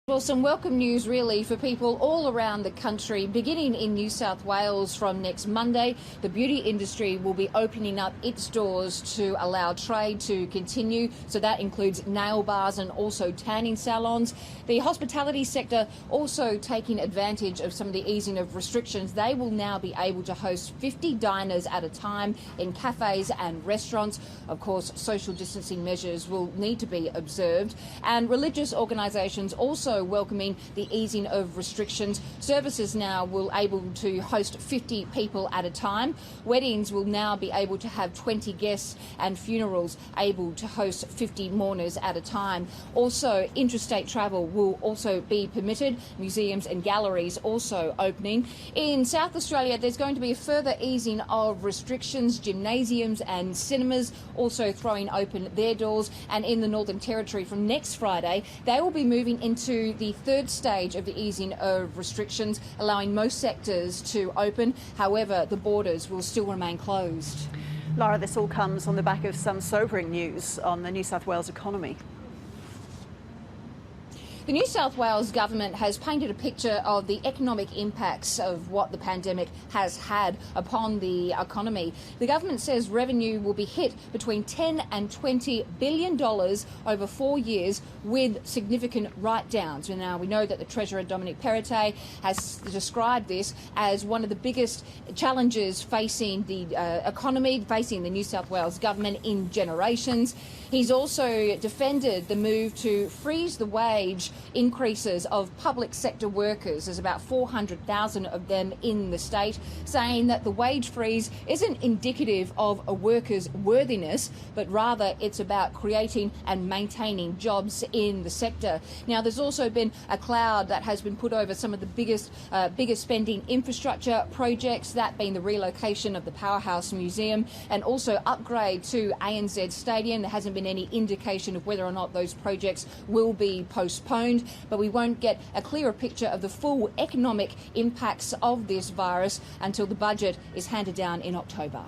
Well, some welcome news really for people all around the country. Beginning in New South Wales from next Monday, the beauty industry will be opening up its doors to allow trade to continue. So that includes nail bars and also tanning salons. The hospitality sector also taking advantage of some of the easing of restrictions. They will now be able to host 50 diners at a time in cafes and restaurants. Of course, social distancing measures will need to be observed. And religious organisations also welcoming the easing of restrictions. Services now will able to host 50 people at a time. Weddings will now be able to have 20 guests, and funerals able to host 50 mourners at a time. Also, interstate travel will also be permitted. Museums and galleries also opening. In South Australia, there's going to be a further easing of restrictions. Gymnasiums and cinemas also throwing open their doors. And in the Northern Territory from next Friday, they will be moving into the third stage of the easing of restrictions, allowing most sectors to open. However, the borders will still remain closed. Lara, this all comes on the back of some sobering news on the New South Wales economy. The New South Wales government has painted a picture of the economic impacts of what the pandemic has had upon the economy. The government says revenue will be hit between $10 and $20 billion over 4 years, with significant write-downs. And now we know that the Treasurer, Dominic Perrottet, has described this as one of the biggest challenges facing the economy, facing the New South Wales government in generations. He's also defended the move to freeze the wage increases of public sector workers. There's about 400,000 of them in the state, saying that the wage freeze isn't indicative of a worker's worthiness, but rather it's about creating and maintaining jobs in the sector. Now, there's also been a cloud that has been put over some of the biggest spending infrastructure projects, that being the relocation of the Powerhouse Museum and also upgrade to ANZ Stadium. There hasn't been any indication of whether or not those projects will be postponed, but we won't get a clearer picture of the full economic impacts of this virus until the budget is handed down in October.